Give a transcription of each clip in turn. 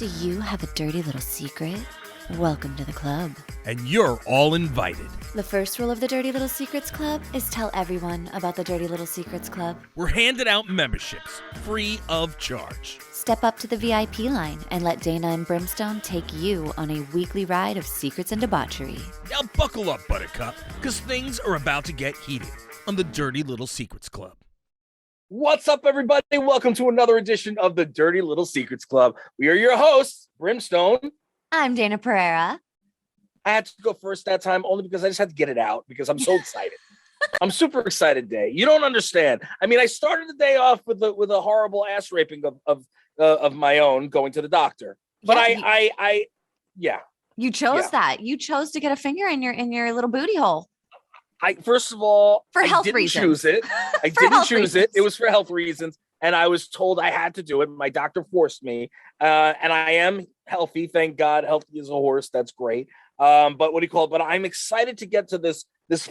Do you have a dirty little secret? Welcome to the club. And you're all invited. The first rule of the Dirty Little Secrets Club is tell everyone about the Dirty Little Secrets Club. We're handing out memberships, free of charge. Step up to the VIP line and let Dayna and Brimstone take you on a weekly ride of secrets and debauchery. Now buckle up, Buttercup, because things are about to get heated on the Dirty Little Secrets Club. What's up, everybody? Welcome to another edition of the Dirty Little Secrets Club. We are your hosts, Brimstone. I'm Dayna Pereira. I had to go first that time only because I just had to get it out because I'm so excited. I'm super excited today. You don't understand. I mean, I started the day off with a horrible ass raping of my own going to the doctor. But yeah, You chose that. You chose to get a finger in your little booty hole. First of all, for health didn't reasons. choose it. I didn't choose it. It was for health reasons. And I was told I had to do it. My doctor forced me. And I am healthy. Thank God. Healthy as a horse. That's great. But what do you call it? But I'm excited to get to this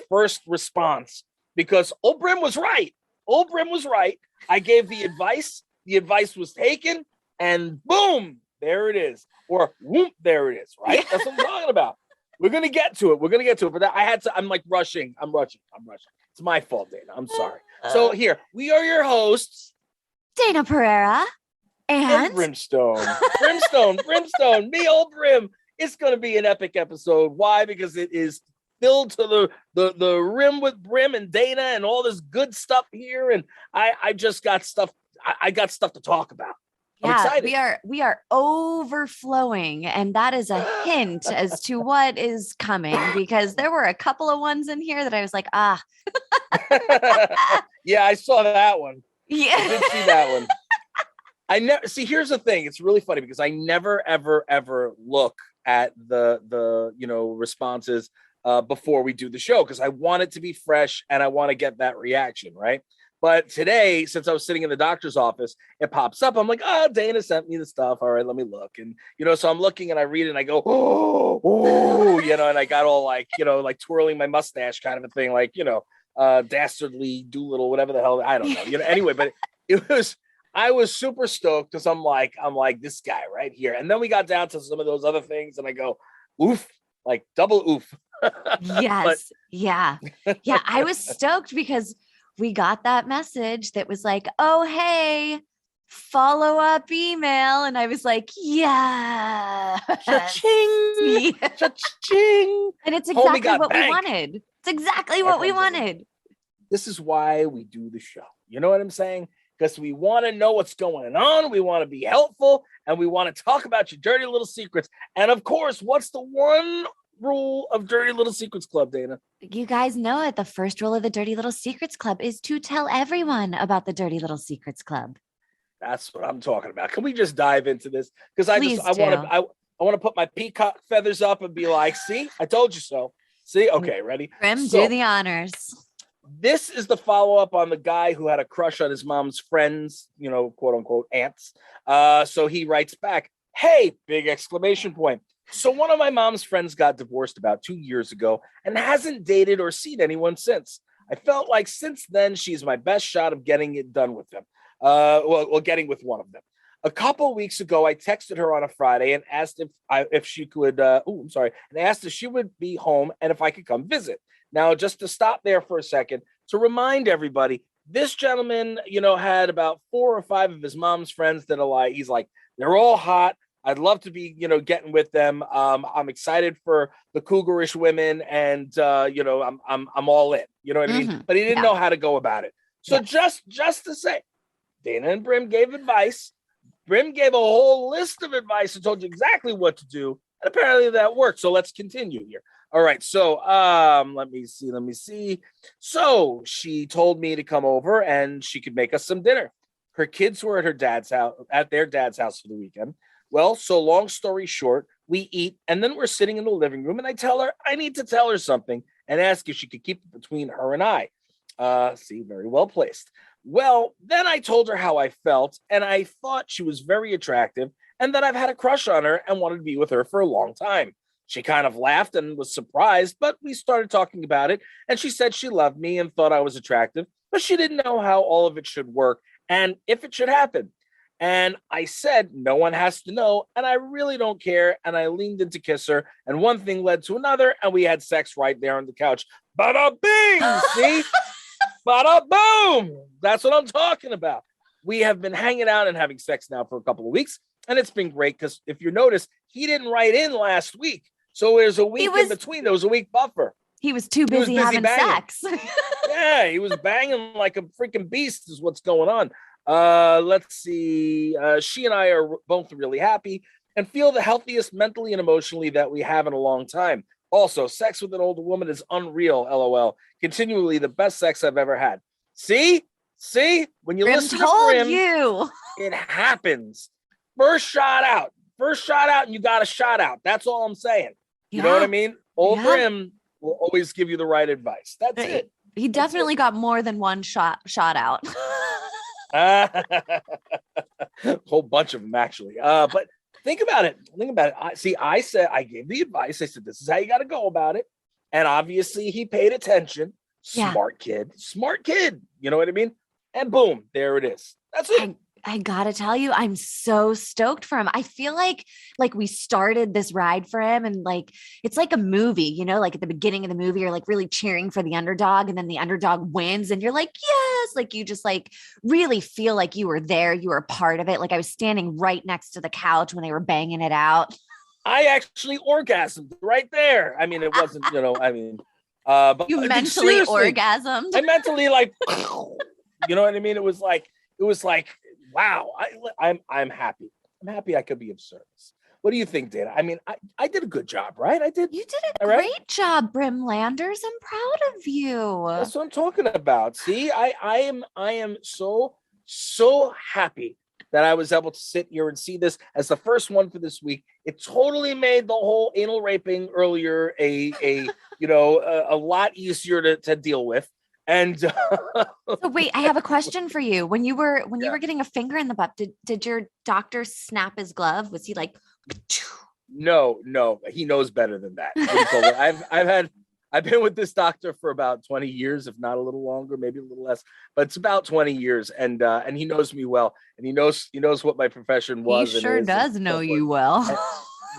first response because old Brim was right. Old Brim was right. I gave the advice. The advice was taken. And boom, there it is. Or whoop, there it is. Right? That's what I'm talking about. We're going to get to it. But I'm like rushing. I'm rushing. It's my fault, Dayna. I'm sorry. So here, we are your hosts. Dayna Pereira and Brimstone. Brimstone. Me, old Brim. It's going to be an epic episode. Why? Because it is filled to the rim with Brim and Dayna and all this good stuff here. And I just got stuff. I got stuff to talk about. I'm excited. We are overflowing, and that is a hint as to what is coming because there were a couple of ones in here that I was like, Yeah, I saw that one. Yeah, I did see that one. I never see. Here's the thing. It's really funny because I never, ever look at the responses before we do the show because I want it to be fresh and I want to get that reaction, right? But today, since I was sitting in the doctor's office, it pops up. I'm like, Dayna sent me the stuff. All right, let me look. And, so I'm looking and I read it and I go, and I got all like twirling my mustache kind of a thing, like, dastardly Doolittle, whatever the hell. I don't know. Anyway, but I was super stoked because I'm like this guy right here. And then we got down to some of those other things and I go, oof, like double oof. Yes. Yeah. I was stoked because we got that message that was like, oh, hey, follow up email. And I was like, yeah. Cha-ching. Cha-ching. And it's exactly what we wanted. It's exactly what we wanted. This is why we do the show. You know what I'm saying? Because we want to know what's going on. We want to be helpful. And we want to talk about your dirty little secrets. And of course, what's the one rule of Dirty Little Secrets Club, Dayna? You guys know it. The first rule of the Dirty Little Secrets Club is to tell everyone about the Dirty Little Secrets Club. That's what I'm talking about. Can we just dive into this? Because I want to put my peacock feathers up and be like, see, I told you so. See, okay, ready? Brim, do the honors. This is the follow-up on the guy who had a crush on his mom's friends, quote unquote aunts. So he writes back, hey, big exclamation point. So one of my mom's friends got divorced about 2 years ago and hasn't dated or seen anyone since. I felt like since then, she's my best shot of getting it done with them. Getting with one of them. A couple weeks ago, I texted her on a Friday and asked if she could, and asked if she would be home and if I could come visit. Now, just to stop there for a second, to remind everybody, this gentleman, had about 4 or 5 of his mom's friends that are like, he's like, they're all hot. I'd love to be, getting with them. I'm excited for the cougarish women, and I'm all in. You know what I mean? But he didn't know how to go about it. So just to say, Dayna and Brim gave advice. Brim gave a whole list of advice and told you exactly what to do, and apparently that worked. So let's continue here. All right. So let me see. So she told me to come over and she could make us some dinner. Her kids were at their dad's house for the weekend. Well, so long story short, we eat and then we're sitting in the living room and I tell her I need to tell her something and ask if she could keep it between her and I. Very well placed. Well, then I told her how I felt and I thought she was very attractive and that I've had a crush on her and wanted to be with her for a long time. She kind of laughed and was surprised, but we started talking about it and she said she loved me and thought I was attractive, but she didn't know how all of it should work and if it should happen. And I said, no one has to know. And I really don't care. And I leaned in to kiss her. And one thing led to another. And we had sex right there on the couch. Bada bing. See? Bada boom. That's what I'm talking about. We have been hanging out and having sex now for a couple of weeks. And it's been great because if you notice, he didn't write in last week. So there's a week in between. There was a week buffer. He was too busy having banging. sex. Yeah, he was banging like a freaking beast is what's going on. Let's see. She and I are both really happy and feel the healthiest mentally and emotionally that we have in a long time. Also, sex with an older woman is unreal, LOL. Continually the best sex I've ever had. See? When you listen to Brim, it happens. First shot out, and you got a shot out. That's all I'm saying. You know what I mean? Old Brim will always give you the right advice. That's it. He definitely got more than one shot out. Whole bunch of them, actually. But think about it. I gave the advice. I said, this is how you got to go about it. And obviously he paid attention. Smart kid. You know what I mean? And boom, there it is. That's it. I gotta tell you, I'm so stoked for him. I feel like we started this ride for him, and like it's like a movie, you know, like at the beginning of the movie, you're like really cheering for the underdog, and then the underdog wins, and you're like, yes, like you just like really feel like you were there, you were a part of it. Like I was standing right next to the couch when they were banging it out. I actually orgasmed right there. I mean, it wasn't, but you mentally orgasmed. I mentally like, you know what I mean? It was like, wow, I'm happy. I'm happy I could be of service. What do you think, Dayna? I mean, I did a good job, right? I did. You did a great job, Brimlanders. I'm proud of you. That's what I'm talking about. See, I am so happy that I was able to sit here and see this as the first one for this week. It totally made the whole anal raping earlier a lot easier to deal with. And so wait, I have a question for you. When you were getting a finger in the butt, did your doctor snap his glove? Was he like? No, he knows better than that. I've been with this doctor for about 20 years, if not a little longer, maybe a little less, but it's about 20 years, and he knows me well, and he knows what my profession was. He sure does know you well.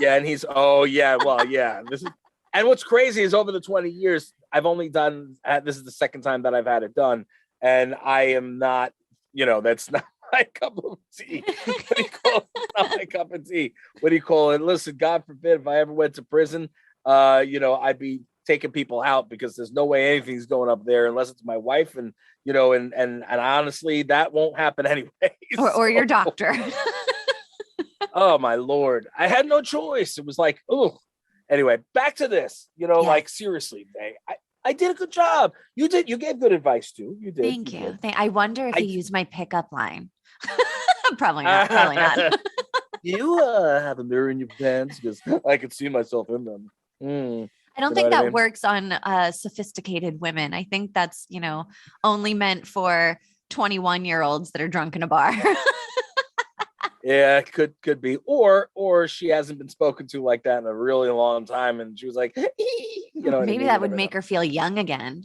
And he's this is. And what's crazy is over the 20 years, I've only done, this is the second time that I've had it done. And I am not, that's not my cup of tea. What do you call it? It's not my cup of tea. What do you call it? Listen, God forbid if I ever went to prison, I'd be taking people out because there's no way anything's going up there unless it's my wife. And, and honestly, that won't happen anyway. Or your doctor. Oh, my Lord. I had no choice. It was like, oh. Anyway, back to this, like seriously, I did a good job. You did. You gave good advice too. You did. Thank you. I wonder if he used my pickup line. Probably not. You have a mirror in your pants because I could see myself in them. I don't think that works on sophisticated women. I think that's, only meant for 21-year-olds that are drunk in a bar. Yeah, could be, or she hasn't been spoken to like that in a really long time, and she was like, maybe that would make her feel young again.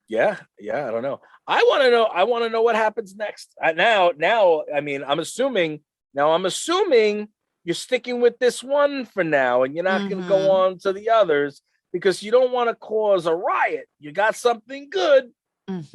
Yeah, I don't know. I want to know what happens next. Now, I mean, I'm assuming you're sticking with this one for now, and you're not going to go on to the others because you don't want to cause a riot. You got something good.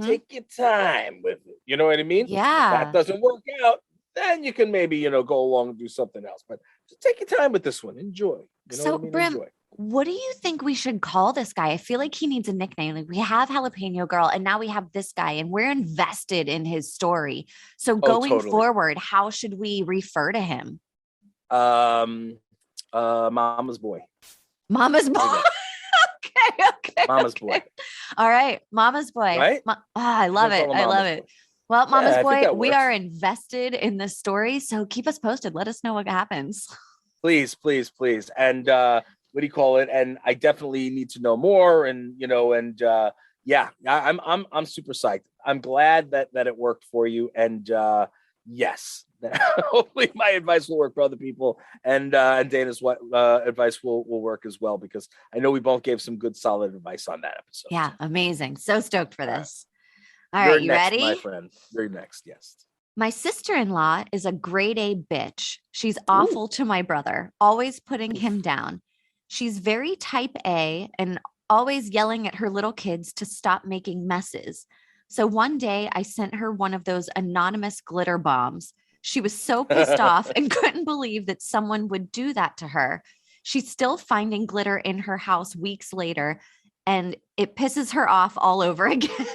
Take your time with it. You know what I mean? Yeah. If that doesn't work out, then you can maybe, go along and do something else. But just take your time with this one. Enjoy. Brim, enjoy. What do you think we should call this guy? I feel like he needs a nickname. Like we have Jalapeno Girl, and now we have this guy, and we're invested in his story. So going forward, how should we refer to him? Mama's boy. Mama's boy. Okay. Mama's boy. All right. Mama's boy. Right? I love it. I love it. Well, Mama's boy, we are invested in this story. So keep us posted. Let us know what happens. Please. And what do you call it? And I definitely need to know more. And, I'm super psyched. I'm glad that it worked for you. And yes, hopefully my advice will work for other people. And Dayna's advice will work as well, because I know we both gave some good, solid advice on that episode. Yeah. Amazing. So stoked for this. All right, you next, ready? My friend, you're next. Yes. My sister-in-law is a grade A bitch. She's awful to my brother, always putting him down. She's very type A and always yelling at her little kids to stop making messes. So one day I sent her one of those anonymous glitter bombs. She was so pissed off and couldn't believe that someone would do that to her. She's still finding glitter in her house weeks later, and it pisses her off all over again.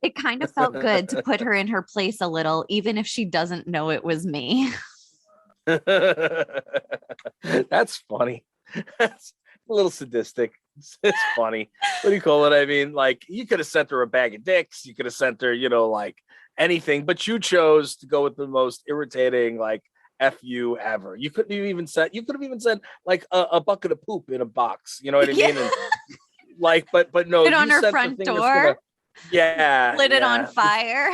It kind of felt good to put her in her place a little, even if she doesn't know it was me. That's funny. That's a little sadistic. It's funny. What do you call it? I mean, like, you could have sent her a bag of dicks. You could have sent her, like anything, but you chose to go with the most irritating, like, F you ever. You could have even sent like a bucket of poop in a box. You know what I mean? And, like, but no, Put it on her front door. Lit it on fire.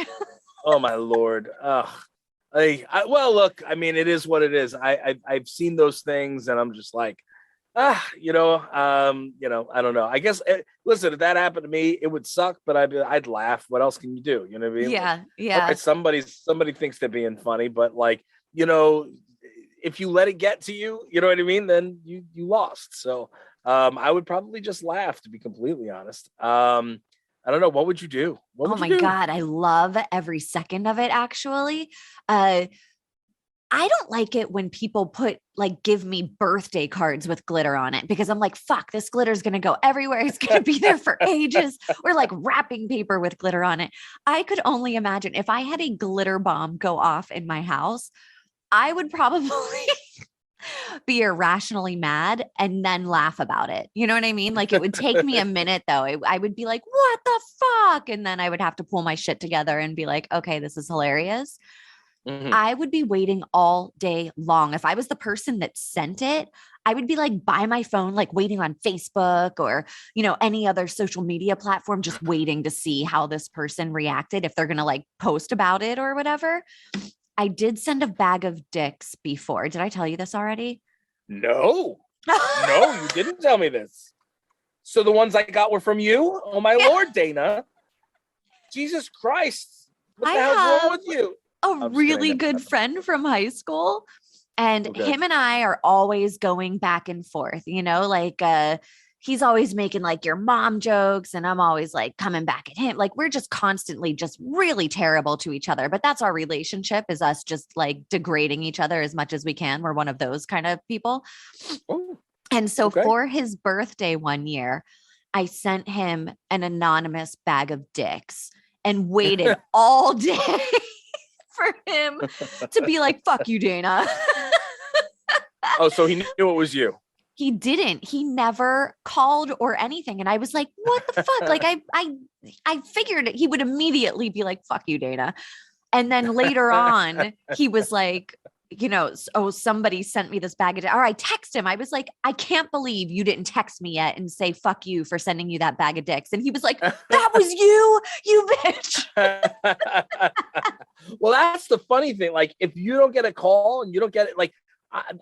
Oh my Lord. Well, look, I mean, it is what it is. I've seen those things and I'm just like, I don't know. I guess, listen, if that happened to me, it would suck, but I'd laugh. What else can you do? You know what I mean? Yeah. All right, somebody thinks they're being funny, but like, if you let it get to you, you know what I mean? Then you lost. So I would probably just laugh, to be completely honest. I don't know. What would you do? Oh my God. I love every second of it, actually. I don't like it when people give me birthday cards with glitter on it, because I'm like, fuck, this glitter is going to go everywhere. It's going to be there for ages. Or like wrapping paper with glitter on it. I could only imagine if I had a glitter bomb go off in my house, I would probably be irrationally mad and then laugh about it. You know what I mean? Like, it would take me a minute though. I would be like, what the fuck? And then I would have to pull my shit together and be like, okay, this is hilarious. Mm-hmm. I would be waiting all day long. If I was the person that sent it, I would be like by my phone, like waiting on Facebook or, any other social media platform, just waiting to see how this person reacted, if they're going to like post about it or whatever. I did send a bag of dicks before. Did I tell you this already? No, you didn't tell me this. So the ones I got were from you? Oh my Lord, Dayna. Jesus Christ. What the hell's wrong with you? A really good friend from high school. And him and I are always going back and forth, he's always making like your mom jokes and I'm always like coming back at him. Like, we're just constantly just really terrible to each other, but that's our relationship, is us just like degrading each other as much as we can. We're one of those kind of people. Oh, and so for his birthday one year, I sent him an anonymous bag of dicks and waited all day for him to be like, fuck you, Dayna. Oh, so he knew it was you. He didn't. He never called or anything. And I was like, what the fuck? Like, I figured he would immediately be like, fuck you, Dayna. And then later on, he was like, somebody sent me this bag of dicks. Or I text him. I was like, I can't believe you didn't text me yet and say, fuck you for sending you that bag of dicks. And he was like, that was you bitch. Well, that's the funny thing. Like, if you don't get a call and you don't get it, like,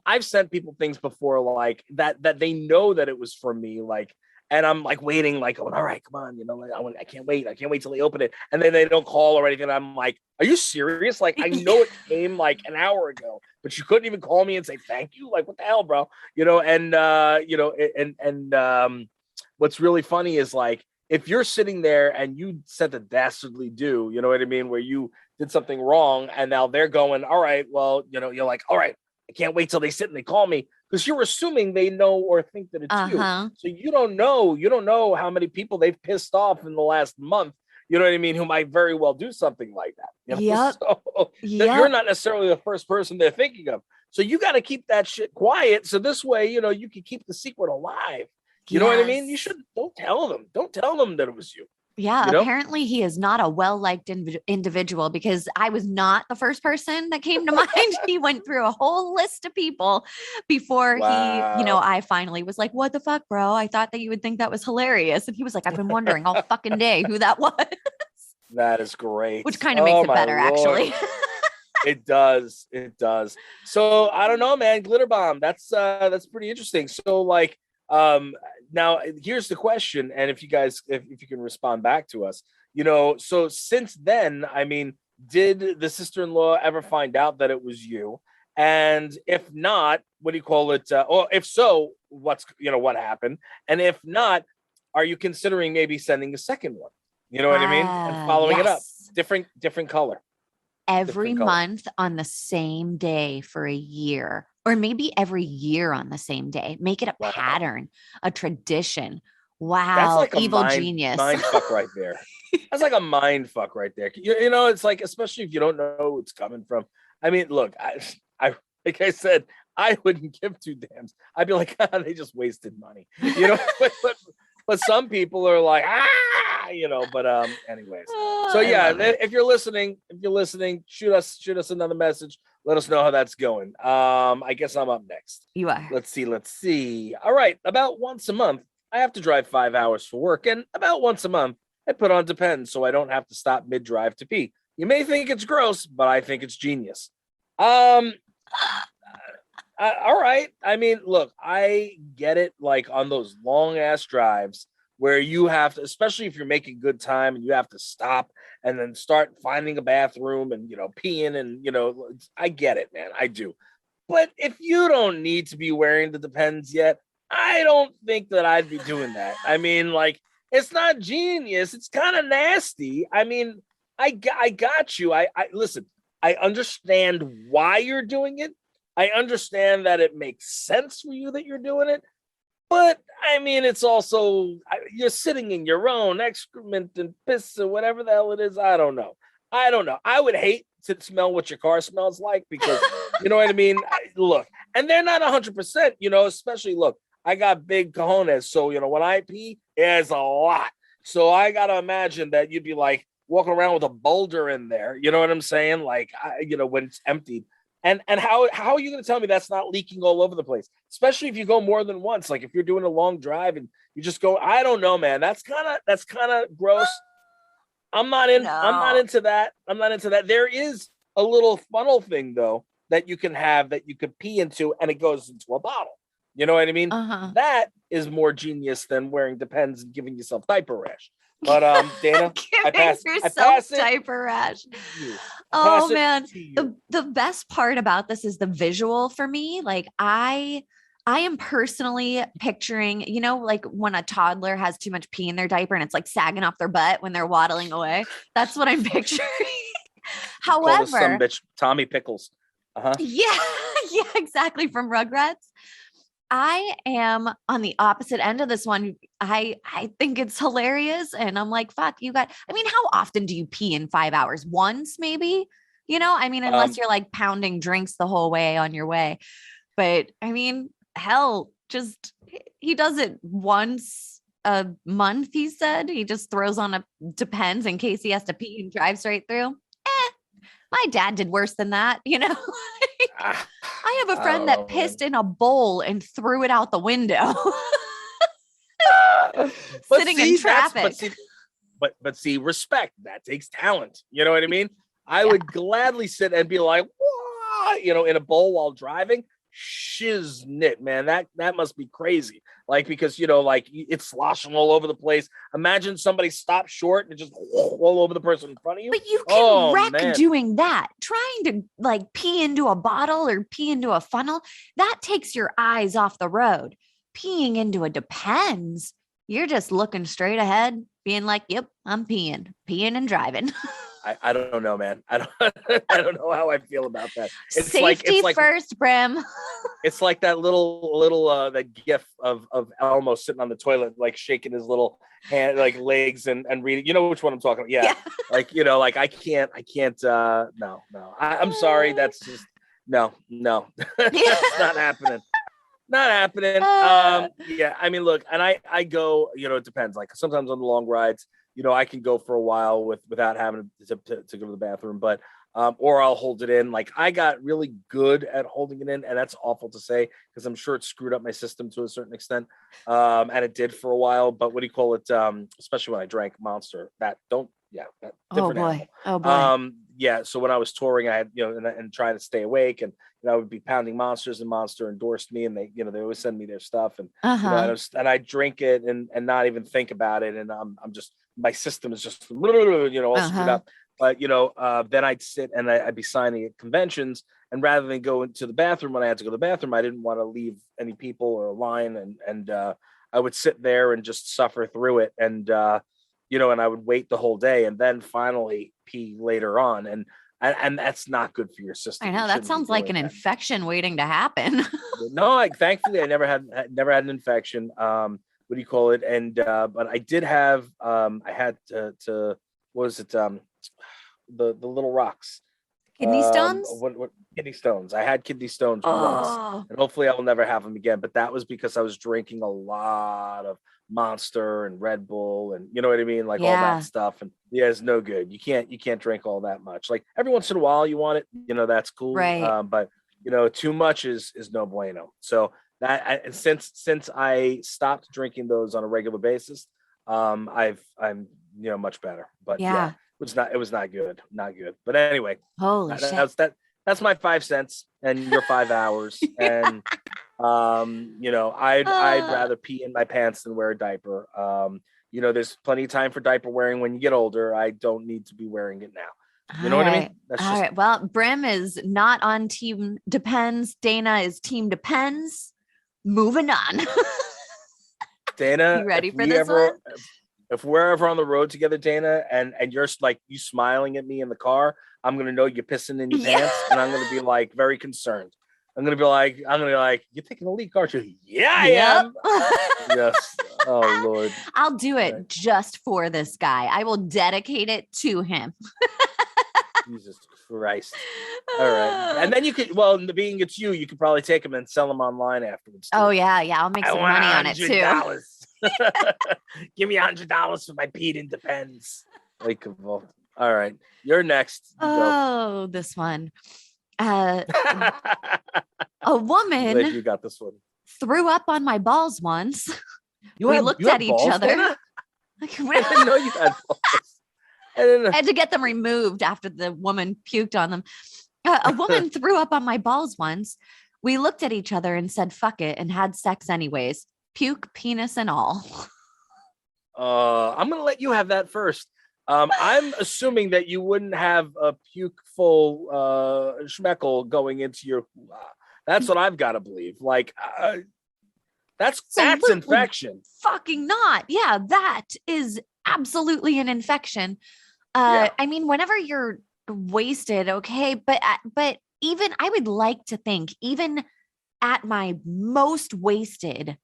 I've sent people things before like that they know that it was from me, like, and I'm like waiting, like, all right, come on, like, I can't wait till they open it, and then they don't call or anything. I'm like, are you serious? Like, I know it came like an hour ago, but you couldn't even call me and say thank you. Like, what the hell, bro? What's really funny is, like, if you're sitting there and you sent a dastardly do, you know what I mean, where you did something wrong, and now they're going, all right, well, you're like, all right, I can't wait till they sit and they call me, because you're assuming they know or think that it's you. So you don't know how many people they've pissed off in the last month, you know what I mean, who might very well do something like that. So you're not necessarily the first person they're thinking of. So you got to keep that shit quiet. So this way, you can keep the secret alive. You know what I mean? You should, don't tell them that it was you. Yeah, apparently he is not a well-liked individual, because I was not the first person that came to mind. He went through a whole list of people before I finally was like, what the fuck, bro? I thought that you would think that was hilarious. And he was like, I've been wondering all fucking day who that was. That is great. Which kind of makes it better, Lord. Actually. It does. So I don't know, man. Glitter bomb. That's pretty interesting. So like, now here's the question, and if you can respond back to us, so since then, I mean, did the sister-in-law ever find out that it was you? And if not, what do you call it? Or if so, what happened? And if not, are you considering maybe sending a second one? You know what I mean? And following it up, Yes. different color. Every Different color. month on the same day for a year, or maybe every year on the same day. Make it a Wow. pattern, a tradition. That's Wow, like a evil mind genius. fuck right there. That's like a mind fuck right there. You know, it's like, especially if you don't know who it's coming from. I mean, look, I like I said, I wouldn't give two damns. I'd be like, they just wasted money, you know. but some people are like, you know. But anyways. So yeah, if you're listening, shoot us another message. Let us know how that's going. I guess I'm up next. You are. Let's see. All right, about once a month, I have to drive 5 hours for work, and about once a month, I put on Depends so I don't have to stop mid-drive to pee. You may think it's gross, but I think it's genius. All right. I mean, look, I get it. Like on those long ass drives where you have to, especially if you're making good time and you have to stop and then start finding a bathroom and, you know, peeing and, you know, I get it, man. I do. But if you don't need to be wearing the Depends yet, I don't think that I'd be doing that. I mean, like, it's not genius. It's kind of nasty. I mean, I got you. I listen, I understand why you're doing it. I understand that it makes sense for you that you're doing it. But I mean, it's also, you're sitting in your own excrement and piss or whatever the hell it is. I don't know. I would hate to smell what your car smells like because, you know what I mean? Look, and they're not 100%, you know, especially, look, I got big cojones. So, you know, when I pee, it's a lot. So I got to imagine that you'd be like walking around with a boulder in there. You know what I'm saying? Like, you know, when it's emptied. And how are you going to tell me that's not leaking all over the place? Especially if you go more than once. Like if you're doing a long drive and you just go, I don't know, man. That's kind of gross. I'm not into that. There is a little funnel thing though that you can have that you could pee into and it goes into a bottle. You know what I mean? That is more genius than wearing Depends and giving yourself diaper rash. But Dayna, I pass it. Diaper rash. Oh man, the best part about this is the visual for me. Like I am personally picturing, you know, like when a toddler has too much pee in their diaper and it's like sagging off their butt when they're waddling away. That's what I'm picturing. However, some bitch Tommy Pickles. Yeah, exactly, from Rugrats. I am on the opposite end of this one. I think it's hilarious. And I'm like, fuck you guys. I mean, how often do you pee in 5 hours? Once, maybe, you know, I mean, unless you're like pounding drinks the whole way on your way. But I mean, hell, he does it once a month. He said he just throws on a Depends in case he has to pee and drive straight through. My dad did worse than that, you know. I have a friend that pissed in a bowl and threw it out the window. Sitting in traffic. But see, respect, that takes talent. You know what I mean? I would gladly sit and be like, whoa, you know, in a bowl while driving. Shiznit, man. That must be crazy. Like, because, you know, like it's sloshing all over the place. Imagine somebody stopped short and just all over the person in front of you. But you can wreck doing that. Trying to like pee into a bottle or pee into a funnel, that takes your eyes off the road. Peeing into a Depends, you're just looking straight ahead, being like, yep, I'm peeing and driving. I don't know, man. I don't know how I feel about that. It's Safety like first, Brim. It's like that little that gif of Elmo sitting on the toilet, like shaking his little hand, like legs and reading. You know which one I'm talking about? Yeah. Like, you know, like I can't. No. I'm sorry. That's just no. That's not happening. Not happening. Yeah. I mean, look, and I go. You know, it depends. Like sometimes on the long rides, you know, I can go for a while without having to go to the bathroom, but or I'll hold it in. Like I got really good at holding it in, and that's awful to say because I'm sure it screwed up my system to a certain extent, and it did for a while. But what do you call it? Especially when I drank Monster. Oh boy. Yeah. So when I was touring, I had, you know, and trying to stay awake, and you know, I would be pounding Monsters, and Monster endorsed me, and they, you know, they always send me their stuff, and you know, and I drink it and not even think about it, and I'm just, my system is just, you know, all screwed up. But then I'd sit and I'd be signing at conventions, and rather than go into the bathroom when I had to go to the bathroom, I didn't want to leave any people or a line, and I would sit there and just suffer through it, and and I would wait the whole day, and then finally pee later on, and that's not good for your system. I know that sounds like an infection waiting to happen. No, thankfully I never had an infection. What do you call it? And but I did have I had to what was it? The little rocks. Kidney stones? What kidney stones? I had kidney stones once, and hopefully I will never have them again. But that was because I was drinking a lot of Monster and Red Bull, and you know what I mean, like all that stuff. And it's no good. You can't drink all that much. Like every once in a while you want it, that's cool. Right. But too much is no bueno. So that since I stopped drinking those on a regular basis, I'm much better. But yeah. It was not good. But anyway, holy shit. That's my 5 cents and your 5 hours. And I'd rather pee in my pants than wear a diaper. There's plenty of time for diaper wearing when you get older. I don't need to be wearing it now. You know what I mean? That's all right. Well, Brim is not on team depends. Dayna is team depends. Moving on. Dayna, you ready for this one? If we're ever on the road together, Dayna, and you're like you smiling at me in the car, I'm gonna know you're pissing in your pants, and I'm gonna be like very concerned. I'm gonna be like, you're taking a leak, aren't you? Yeah, I am. Yes. Oh Lord. I'll do it just for this guy. I will dedicate it to him. Jesus Christ. All right. And then you could, being it's you could probably take them and sell them online afterwards. Too. Oh yeah. I'll make some money on it too. Give me $100 for my Pete and Depends. All right. You're next. Oh, this one. A woman you got this one. Threw up on my balls once. We looked at each other. I didn't know you had balls. I had to get them removed after the woman puked on them. A woman threw up on my balls once. We looked at each other and said, fuck it, and had sex anyways. Puke, penis, and all. I'm going to let you have that first. I'm assuming that you wouldn't have a pukeful schmeckle going into your. That's what I've got to believe. Like, that's infection. Fucking not. Yeah, that is absolutely an infection. I mean, whenever you're wasted, okay, but even I would like to think, even at my most wasted,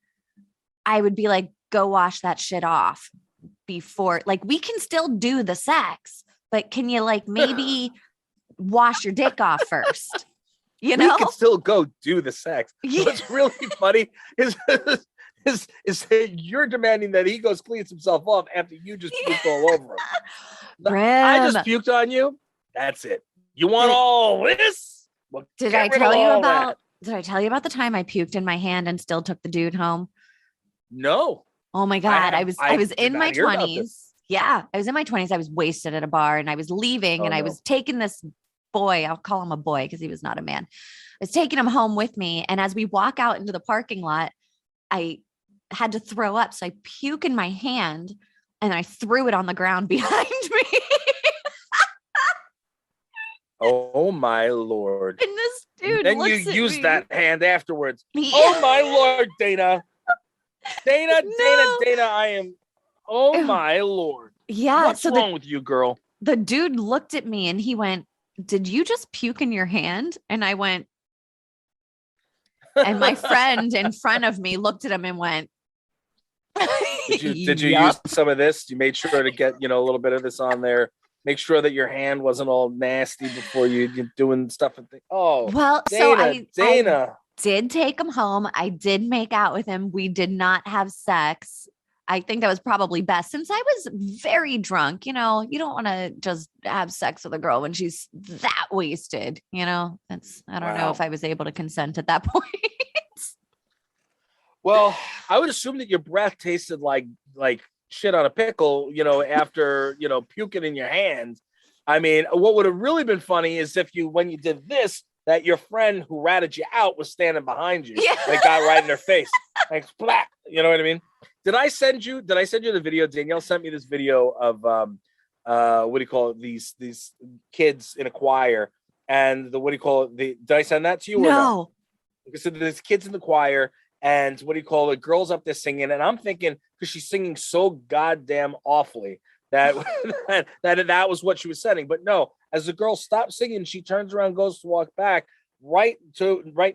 I would be like, go wash that shit off before, like, we can still do the sex, but can you like maybe wash your dick off first? You know, we can still go do the sex. Yeah. What's really funny is that you're demanding that he goes cleans himself off after you just puked all over him. I just puked on you. That's it. You want all this? Well, did I tell you about the time I puked in my hand and still took the dude home? No. Oh my God. I was in my 20s. Yeah. I was in my 20s. I was wasted at a bar and I was leaving I was taking this boy. I'll call him a boy because he was not a man. I was taking him home with me. And as we walk out into the parking lot, I had to throw up. So I puke in my hand and I threw it on the ground behind me. Oh my Lord. And this dude then you use that hand afterwards. Yeah. Oh my Lord, Dayna. Dayna, I am. Oh my Lord. Yeah. What's wrong with you, girl? The dude looked at me and he went, did you just puke in your hand? And I went, and my friend in front of me looked at him and went, did you use some of this? You made sure to get, a little bit of this on there. Make sure that your hand wasn't all nasty before you're doing stuff. Oh, well, Dayna, so I did take him home. I did make out with him. We did not have sex. I think that was probably best since I was very drunk. You don't want to just have sex with a girl when she's that wasted. I don't know if I was able to consent at that point. Well, I would assume that your breath tasted like shit on a pickle, after, puking in your hand. I mean, what would have really been funny is if when you did this, that your friend who ratted you out was standing behind you. Yeah. Like got right in their face. Like splat. You know what I mean? Did I send you the video? Danielle sent me this video of what do you call it? These kids in a choir, and did I send that to you or no? So there's kids in the choir, and girls up there singing, and I'm thinking, because she's singing so goddamn awfully that that was what she was setting. But no, as the girl stops singing, she turns around, goes to walk back, right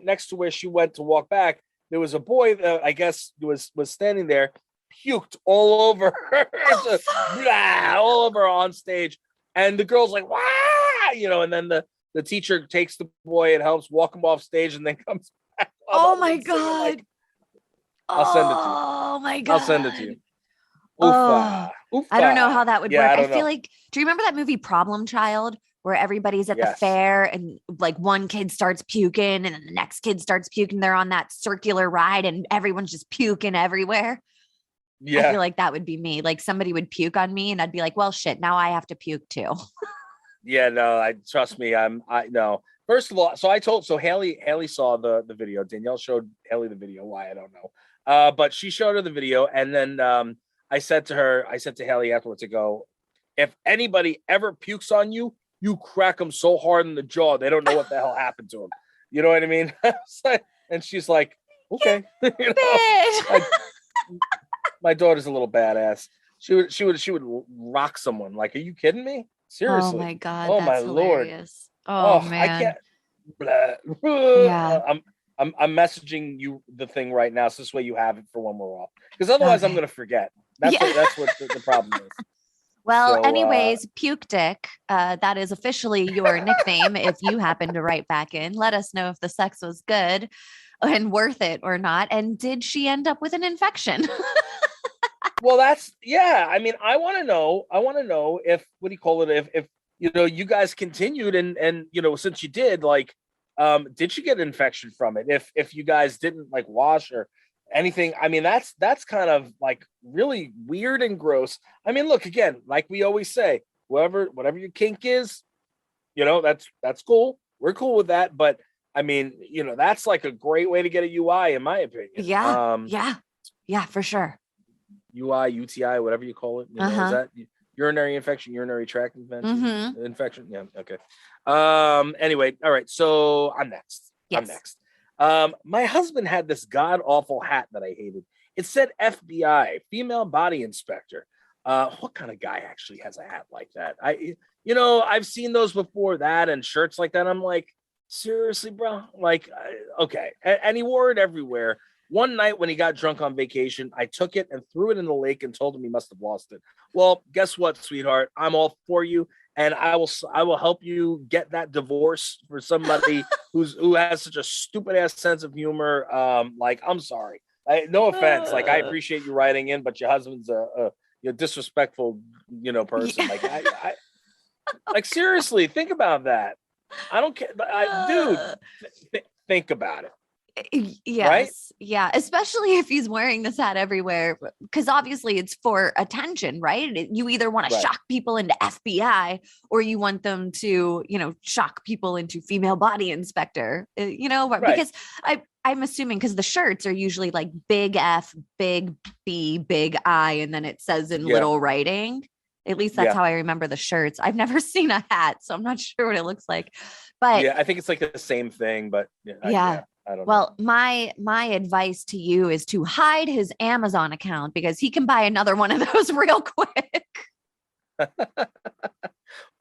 next to where she went to walk back. There was a boy that I guess was standing there, puked all over her, all over her on stage, and the girl's like, "Wow!" And then the teacher takes the boy and helps walk him off stage, and then comes back. Oh my God! I'll send it to you. Oh my God! I'll send it to you. Oofa. I don't know how that would work. I feel like, do you remember that movie Problem Child, where everybody's at the fair and like one kid starts puking and then the next kid starts puking? They're on that circular ride and everyone's just puking everywhere. Yeah. I feel like that would be me. Like somebody would puke on me and I'd be like, well, shit, now I have to puke too. Yeah, no, trust me. I no. First of all, so Haley saw the video. Danielle showed Haley the video. Why, I don't know. But she showed her the video, and then I said to Haley afterwards, to go, if anybody ever pukes on you, you crack them so hard in the jaw, they don't know what the hell happened to them. You know what I mean? And she's like, okay. My daughter's a little badass. She would rock someone. Like, are you kidding me? Seriously. Oh my God. Oh that's my hilarious. Lord. Oh man. I can't. Yeah. I'm messaging you the thing right now, so this way you have it for when we're off. Because otherwise I'm gonna forget. That's what the problem is. Well, so, anyways, Puke Dick, that is officially your nickname. If you happen to write back in, let us know if the sex was good and worth it or not. And did she end up with an infection? Well, I mean, I want to know if, if you guys continued and since you did, like, did she get an infection from it? If you guys didn't like wash or anything, I mean, that's kind of like really weird and gross. I mean, look, again, like we always say, whatever your kink is, that's cool. We're cool with that. But I mean, that's like a great way to get a UI, in my opinion. Yeah, for sure. UI, UTI, whatever you call it. Is that urinary infection, urinary tract infection? Yeah. Okay. Anyway, all right. So I'm next. Yes. My husband had this god awful hat that I hated. It said FBI, female body inspector. What kind of guy actually has a hat like that? I've seen those before, that and shirts like that. I'm like, seriously, bro? Like, okay. And he wore it everywhere. One night when he got drunk on vacation, I took it and threw it in the lake and told him he must have lost it. Well, guess what, sweetheart? I'm all for you, and I will help you get that divorce for somebody who has such a stupid ass sense of humor. Like, I'm sorry. No offense. Like, I appreciate you writing in, but your husband's a disrespectful, person. Like, I like, seriously, think about that. I don't care, dude. Think about it. Yes. Right? Yeah. Especially if he's wearing this hat everywhere, because obviously it's for attention, right? You either want to shock people into FBI or you want them to, shock people into female body inspector, because I'm assuming because the shirts are usually like big F, big B, big I, and then it says in little writing. At least that's how I remember the shirts. I've never seen a hat, so I'm not sure what it looks like. But I think it's like the same thing, but I don't know. Well, my advice to you is to hide his Amazon account because he can buy another one of those real quick.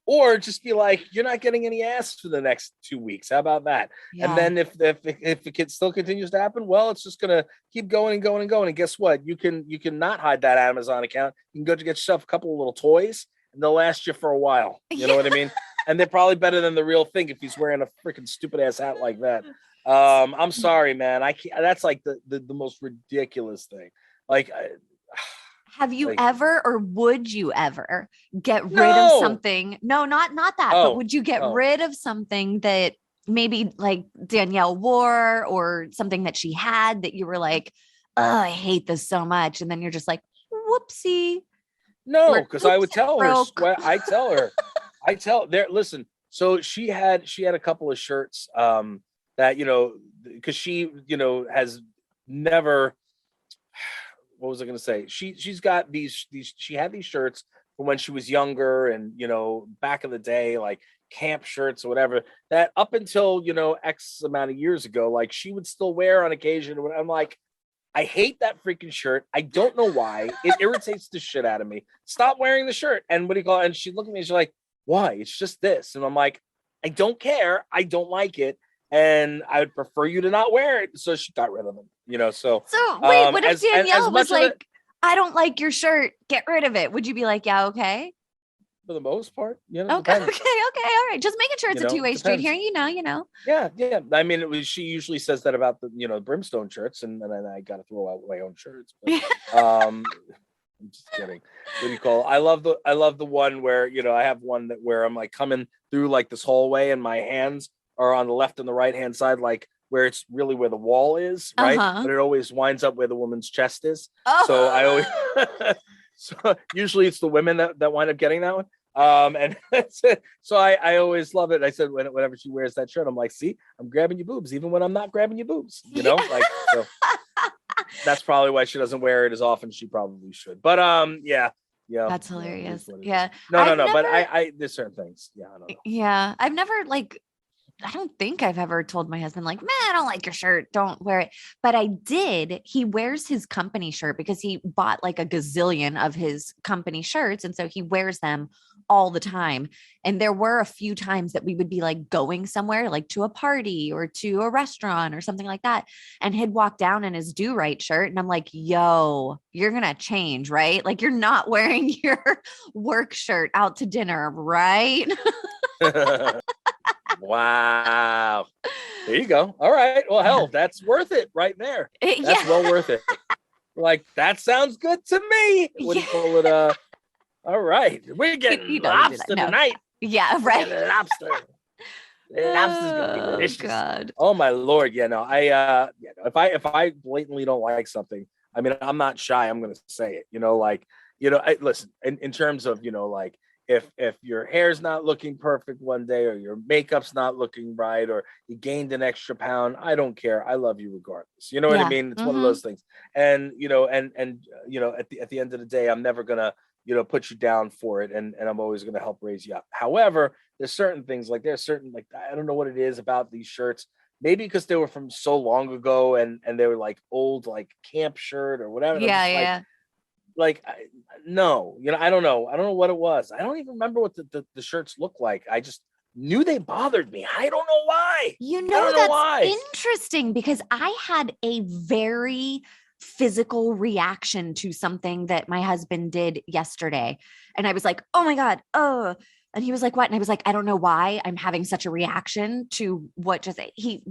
Or just be like, you're not getting any ass for the next 2 weeks. How about that? Yeah. And then if the kid still continues to happen, well, it's just gonna keep going and going and going. And guess what? You can not hide that Amazon account. You can go to get yourself a couple of little toys, and they'll last you for a while. You know what I mean? And they're probably better than the real thing if he's wearing a freaking stupid ass hat like that. I'm sorry, man. I can't. That's like the most ridiculous thing. Like, have you ever, or would you ever get rid of something? No, not that. But would you get rid of something that maybe like Danielle wore, or something that she had that you were like, oh, I hate this so much, and then you're just like, whoopsie. No, because I would tell her. I tell there. Listen. So she had a couple of shirts. That, because she, has never, what was I going to say? She's got these, she had these shirts from when she was younger and, back in the day, like camp shirts or whatever, that up until, X amount of years ago, like she would still wear on occasion. I'm like, I hate that freaking shirt. I don't know why. It irritates the shit out of me. Stop wearing the shirt. And what do you call it? And she looked at me and she's like, why? It's just this. And I'm like, I don't care. I don't like it. And I would prefer you to not wear it. So she got rid of them, So wait, what if Danielle was like, I don't like your shirt, get rid of it? Would you be like, yeah, okay? For the most part, okay, all right. Just making sure it's a two-way street here, Yeah. I mean, she usually says that about the Brimstone shirts, and then I got to throw out my own shirts. But, I'm just kidding. What do you call it? I love the one where I have one where I'm like coming through like this hallway, and my hands are on the left and the right hand side, like where it's really where the wall is, right? But it always winds up where the woman's chest is. So I always. So usually it's the women that wind up getting that one. And so I always love it. I said whenever she wears that shirt, I'm like, see, I'm grabbing your boobs, even when I'm not grabbing your boobs, like, so that's probably why she doesn't wear it as often as she probably should. But yeah. That's hilarious. Yeah. No. But I there's certain things. Yeah. I don't know. Yeah. I've never I don't think I've ever told my husband like, man, I don't like your shirt. Don't wear it. But I did. He wears his company shirt because he bought like a gazillion of his company shirts. And so he wears them all the time. And there were a few times that we would be like going somewhere, like to a party or to a restaurant or something like that. And he'd walk down in his do right shirt. And I'm like, yo, you're going to change, right? Like you're not wearing your work shirt out to dinner, right? Wow. There you go. All right. Well, hell, that's worth it right there. That's well worth it. Like, that sounds good to me. What do you call it? All right. We're getting lobster tonight. Yeah, right. Lobster. Lobster's gonna be delicious. God. Oh my Lord. Yeah, no. If I blatantly don't like something, I mean, I'm not shy. I'm gonna say it. Listen, in terms of, like, if your hair's not looking perfect one day, or your makeup's not looking right, or you gained an extra pound, I don't care. I love you regardless. You know what I mean? It's one of those things. And at the end of the day, I'm never gonna put you down for it, and I'm always gonna help raise you up. However, there's certain things, like I don't know what it is about these shirts. Maybe because they were from so long ago, and they were like old, like camp shirt or whatever. Yeah. No, I don't know. I don't know what it was. I don't even remember what the shirts look like. I just knew they bothered me. I don't know why. That's interesting, because I had a very physical reaction to something that my husband did yesterday. And I was like, oh my God. Oh. And he was like, what? And I was like, I don't know why I'm having such a reaction to what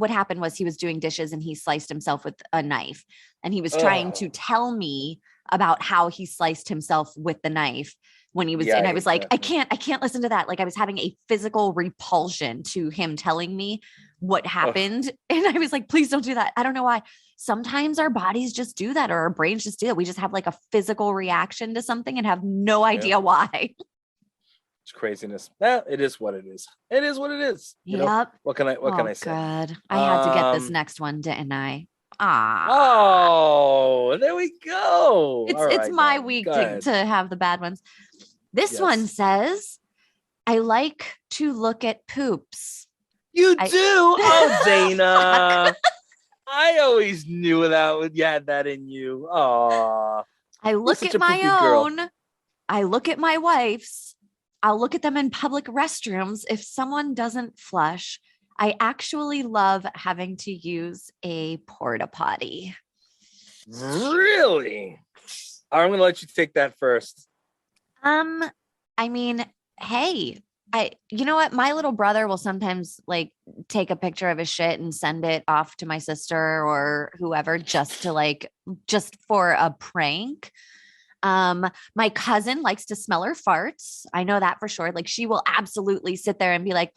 happened was he was doing dishes and he sliced himself with a knife, and he was trying to tell me about how he sliced himself with the knife when he was, and I was like, I can't listen to that. Like, I was having a physical repulsion to him telling me what happened. And I was like, please don't do that. I don't know why. Sometimes our bodies just do that, or our brains just do it. We just have like a physical reaction to something and have no idea why. It's craziness. It is what it is. It is what it is. What can I say? God, I had to get this next one, didn't I? Oh, there we go. It's my week to have the bad ones. This one says, I like to look at poops. You do? Oh, Dayna. I always knew that you had that in you. Oh, I look at my own. Girl. I look at my wife's. I'll look at them in public restrooms. If someone doesn't flush, I actually love having to use a porta potty. Really? I'm going to let you take that first. I mean, hey, you know what? My little brother will sometimes like take a picture of his shit and send it off to my sister or whoever just for a prank. My cousin likes to smell her farts. I know that for sure. Like, she will absolutely sit there and be like,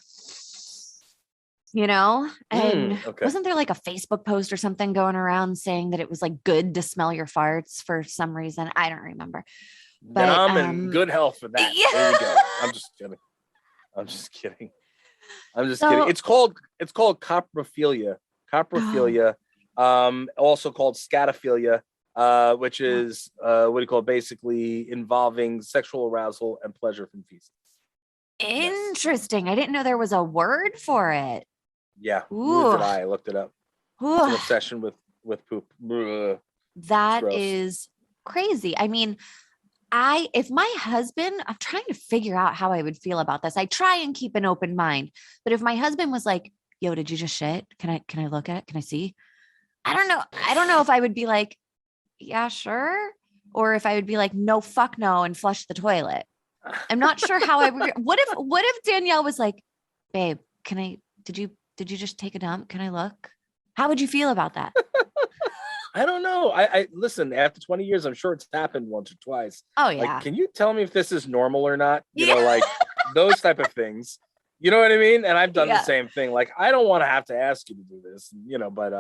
and wasn't there like a Facebook post or something going around saying that it was like good to smell your farts for some reason? I don't remember. But then I'm in good health for that. Yeah. There you go. I'm just kidding. It's called coproprophilia. Also called scatophilia. which is what do you call it? Basically involving sexual arousal and pleasure from feces. Interesting. Yes. I didn't know there was a word for it. Yeah, neither did I. I looked it up. It's an obsession with poop. That is crazy. I mean, if my husband, I'm trying to figure out how I would feel about this. I try and keep an open mind, but if my husband was like, yo, did you just shit? Can I look at it? Can I see? I don't know. I don't know if I would be like, yeah, sure. Or if I would be like, no, fuck no, and flush the toilet. I'm not sure how I would. What if Danielle was like, babe, did you just take a dump? Can I look? How would you feel about that? I don't know. I listen, after 20 years, I'm sure it's happened once or twice. Oh yeah. Like, can you tell me if this is normal or not? You know, like those type of things. You know what I mean? And I've done the same thing. Like, I don't want to have to ask you to do this, you know, but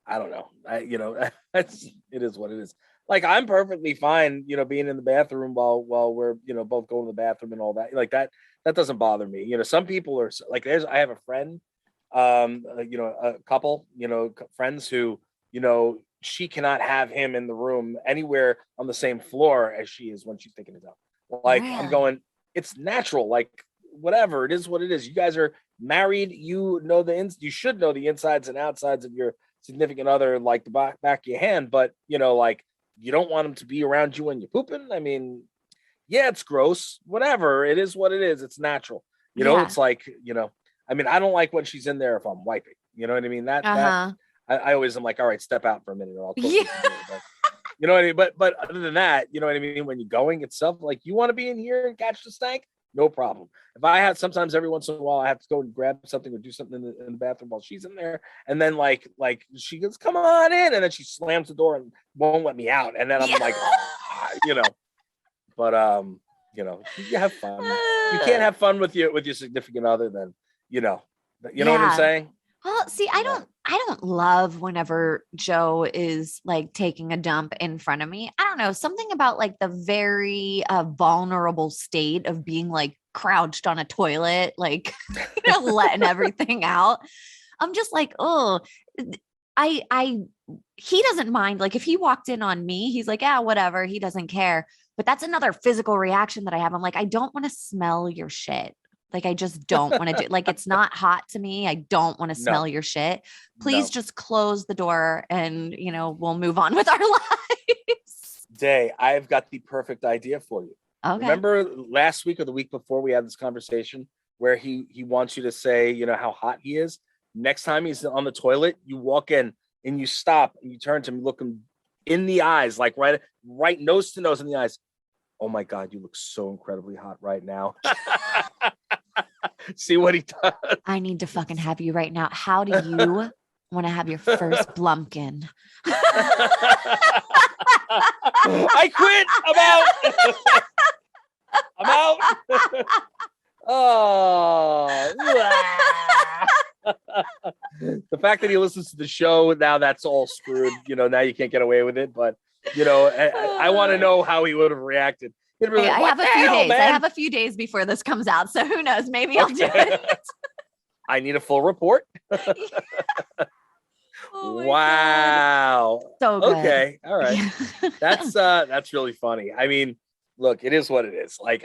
I don't know. It is what it is. Like, I'm perfectly fine, you know, being in the bathroom while we're, you know, both going to the bathroom and all that. Like that doesn't bother me. You know, some people are like, I have a friend, you know, a couple, you know, friends who, you know, she cannot have him in the room anywhere on the same floor as she is when she's taking it out. Like, I'm going, it's natural. Like, whatever, it is what it is. You guys are married. You know you should know the insides and outsides of your significant other, like the back of your hand. But, you know, like, you don't want them to be around you when you're pooping. I mean, yeah, it's gross. Whatever. It is what it is. It's natural. You know, it's like, you know, I mean, I don't like when she's in there if I'm wiping. You know what I mean? That I always am like, all right, step out for a minute or I'll close the door. But, you know what I mean? But other than that, you know what I mean? When you're going itself, like, you want to be in here and catch the stank? No problem. If I have, sometimes every once in a while I have to go and grab something or do something in the bathroom while she's in there, and then like she goes, come on in, and then she slams the door and won't let me out, and then I'm like, you know. But you know, you have fun. You can't have fun with your significant other, then you know what I'm saying. Well, see, I don't love whenever Joe is like taking a dump in front of me. I don't know, something about like the very vulnerable state of being like crouched on a toilet, like, you know, letting everything out. I'm just like, oh, he doesn't mind. Like, if he walked in on me, he's like, yeah, whatever. He doesn't care. But that's another physical reaction that I have. I'm like, I don't want to smell your shit. Like, I just don't want to do, like, it's not hot to me. I don't want to smell your shit. Please just close the door and, you know, we'll move on with our lives. Day, I've got the perfect idea for you. Okay. Remember last week or the week before we had this conversation where he wants you to say, you know, how hot he is? Next time he's on the toilet, you walk in and you stop and you turn to him, look him in the eyes, like right nose to nose in the eyes. Oh my God, you look so incredibly hot right now. See what he does. I need to fucking have you right now. How do you want to have your first blumpkin? I quit. I'm out. Oh. The fact that he listens to the show, now that's all screwed. You know, now you can't get away with it. But, you know, I want to know how he would have reacted. Really, I have a few days. Man? I have a few days before this comes out, so who knows? Maybe I'll do it. I need a full report. Wow. God. So good. Okay. All right. That's really funny. I mean, look, it is what it is. Like,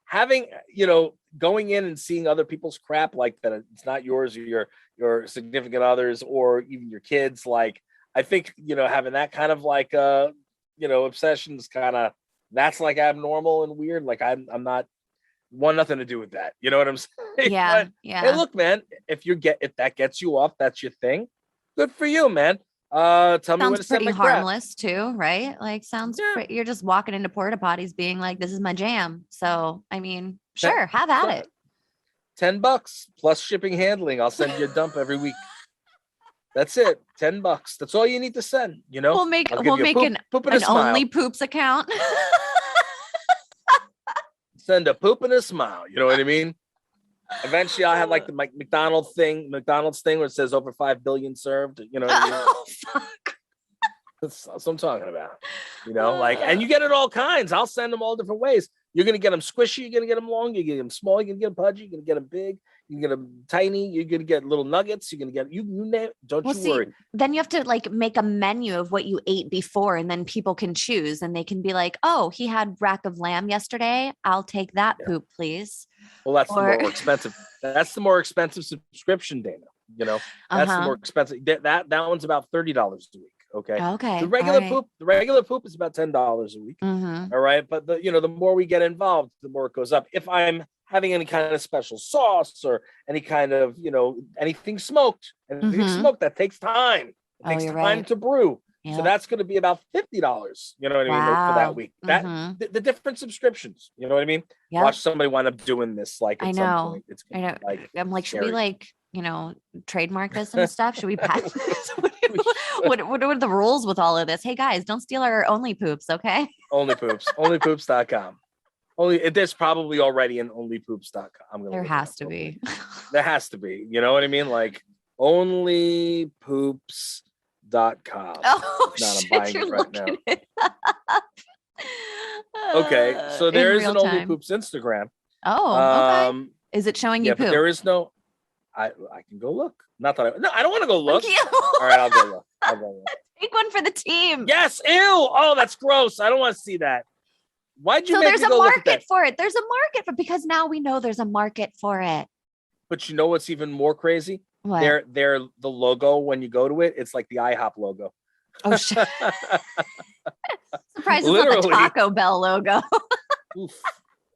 having, you know, going in and seeing other people's crap like that, it's not yours or your significant others or even your kids. Like, I think, you know, having that kind of like you know, obsessions kind of, that's like abnormal and weird. Like, I'm not nothing to do with that. You know what I'm saying? Yeah. But, yeah. Hey, look, man, if that gets you off, that's your thing. Good for you, man. Tell me when to send my crap. Sounds pretty harmless too, right? Like, you're just walking into porta potties being like, this is my jam. So, I mean, sure, have at it. $10 plus shipping handling. I'll send you a dump every week. That's it. $10. That's all you need to send. You know, we'll make an only poops account. Send a poop and a smile. You know what I mean? Eventually, I'll have like the McDonald's thing where it says over 5 billion served. You know what I mean? Oh, fuck. That's what I'm talking about. You know, like, and you get it all kinds. I'll send them all different ways. You're gonna get them squishy. You're gonna get them long. You're gonna get them small. You're gonna get them pudgy. You're gonna get them big. You can get them tiny. You're gonna get little nuggets. You're gonna get you name. Don't you worry. Then you have to like make a menu of what you ate before, and then people can choose, and they can be like, "Oh, he had rack of lamb yesterday. I'll take that poop, please." Well, that's the more expensive. That's the more expensive subscription, Dayna. You know, that's the more expensive. That one's about $30 a week. Okay. Okay. The regular poop is about $10 a week. All right. But the more we get involved, the more it goes up. If I'm having any kind of special sauce or any kind of, anything smoked, that takes time. It takes time to brew. Yep. So that's going to be about $50. You know what I mean? Like, for that week. That the different subscriptions. You know what I mean? Yep. Watch somebody wind up doing this. Like, at some point. It's I know. Like, I'm like, scary. should we like, trademark this and stuff? Should we patent this? What are the rules with all of this? Hey guys, don't steal our only poops, okay? Only poops. Onlypoops.com. There's probably already an onlypoops.com. There has to be. There has to be. You know what I mean? Like onlypoops.com. Oh, I'm buying it right now. It Okay, so there is an Only Poops Instagram. Oh, okay. Is it showing you poop? But there is no. I can go look. Not that I don't want to go look. All right, I'll go look. Take one for the team. Yes. Ew. Oh, that's gross. I don't want to see that. Why'd you? So there's a market for it. There's a market for because now we know there's a market for it. But you know what's even more crazy? What? They're the logo when you go to it. It's like the IHOP logo. Oh shit! Surprised it's not the Taco Bell logo. Oof.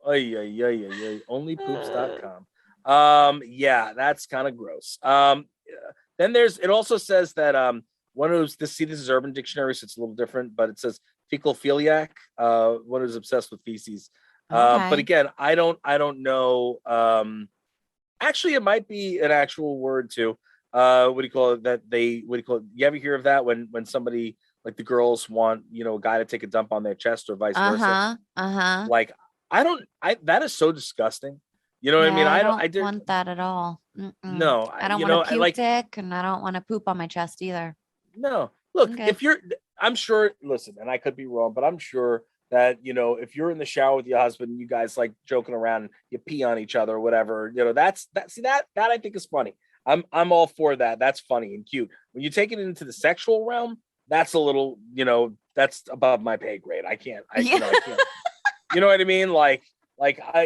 Onlypoops.com. Yeah, that's kind of gross. Then it also says that this is Urban Dictionary, so it's a little different, but it says fecal philiac, one who's obsessed with feces. But again, I don't know. Actually, it might be an actual word too. What do you call it? You ever hear of that when somebody like the girls want, a guy to take a dump on their chest or vice versa? Like, that is so disgusting. You know what I mean? I don't want that at all. No, I don't want a puke dick, and I don't want to poop on my chest either. No, look, I'm sure, listen, and I could be wrong, but I'm sure that, if you're in the shower with your husband, and you guys like joking around, and you pee on each other or whatever, that I think is funny. I'm all for that. That's funny and cute. When you take it into the sexual realm, that's a little, that's above my pay grade. I can't. I can't. You know what I mean? Like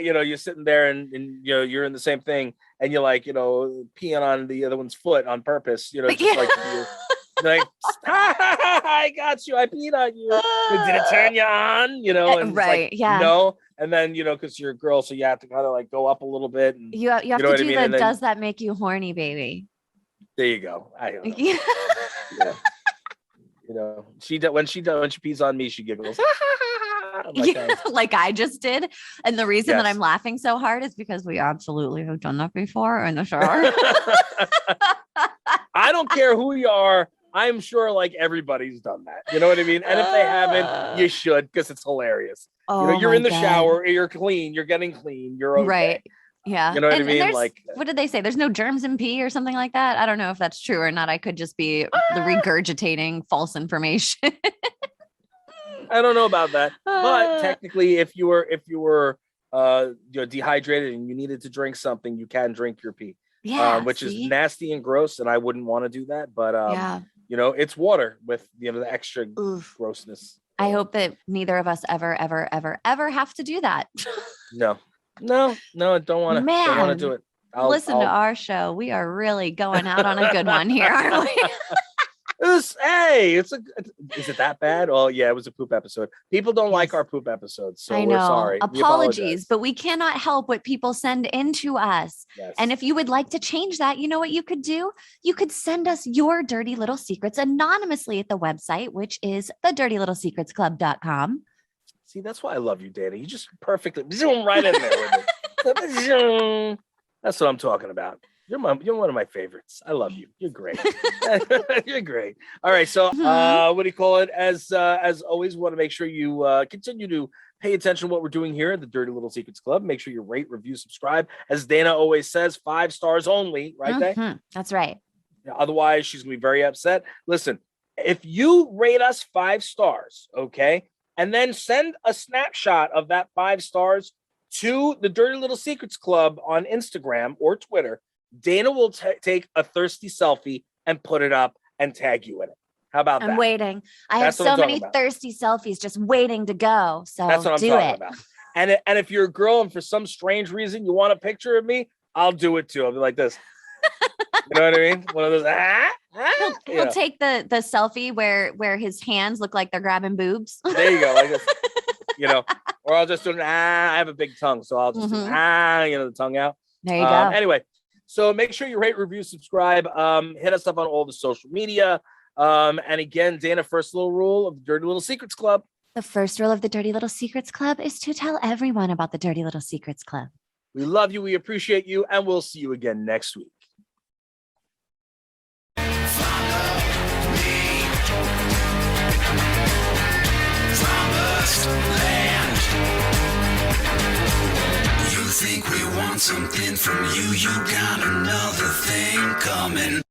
you're sitting there and you're in the same thing and you're like, peeing on the other one's foot on purpose, just like you're like, I got you. I peed on you. Did it turn you on? And right. Like, no. And then, because you're a girl, so you have to kind of like go up a little bit. And you have to do the does that make you horny, baby? There you go. I don't know. Yeah. When she pees on me, she giggles. Like I just did. And the reason that I'm laughing so hard is because we absolutely have done that before in the shower. I don't care who you are. I'm sure like everybody's done that. You know what I mean? And if they haven't, you should, because it's hilarious. You're in the shower, you're clean, you're getting clean, you're okay. Right. Yeah. You know what I mean? Like, what did they say? There's no germs in pee or something like that. I don't know if that's true or not. I could just be regurgitating false information. I don't know about that, but technically, if you were dehydrated and you needed to drink something, you can drink your pee. Yeah, which is nasty and gross, and I wouldn't want to do that. But it's water with the extra grossness. I hope that neither of us ever have to do that. No, don't want to. Man, don't want to do it. Listen to our show. We are really going out on a good one here, aren't we? Is it that bad? Oh yeah, it was a poop episode. People don't like our poop episodes, so we're sorry. Apologies, but we cannot help what people send in to us. Yes. And if you would like to change that, you know what you could do? You could send us your dirty little secrets anonymously at the website, which is thedirtylittlesecretsclub.com. See, that's why I love you, Dayna. You just perfectly zoom right in there with it. That's what I'm talking about. You're one of my favorites. I love you. You're great. You're great. All right. So what do you call it? As always, we want to make sure you continue to pay attention to what we're doing here at the Dirty Little Secrets Club. Make sure you rate, review, subscribe. As Dayna always says, 5 stars only, right, Day? That's right. Otherwise, she's going to be very upset. Listen, if you rate us 5 stars, okay, and then send a snapshot of that 5 stars to the Dirty Little Secrets Club on Instagram or Twitter. Dayna will take a thirsty selfie and put it up and tag you in it. How about that? I'm waiting. I have so many thirsty selfies just waiting to go. So that's what I'm do talking it. about. And if you're a girl and for some strange reason you want a picture of me, I'll do it too. I'll be like this. You know what I mean? One of those. He'll take the selfie where his hands look like they're grabbing boobs. There you go, like this. You know, or I'll just do I have a big tongue, so I'll just do, the tongue out. There you go. Anyway, so make sure you rate, review, subscribe. Hit us up on all the social media. And again, Dayna, first little rule of the Dirty Little Secrets Club. The first rule of the Dirty Little Secrets Club is to tell everyone about the Dirty Little Secrets Club. We love you. We appreciate you. And we'll see you again next week. You think we want something from you, you got another thing coming.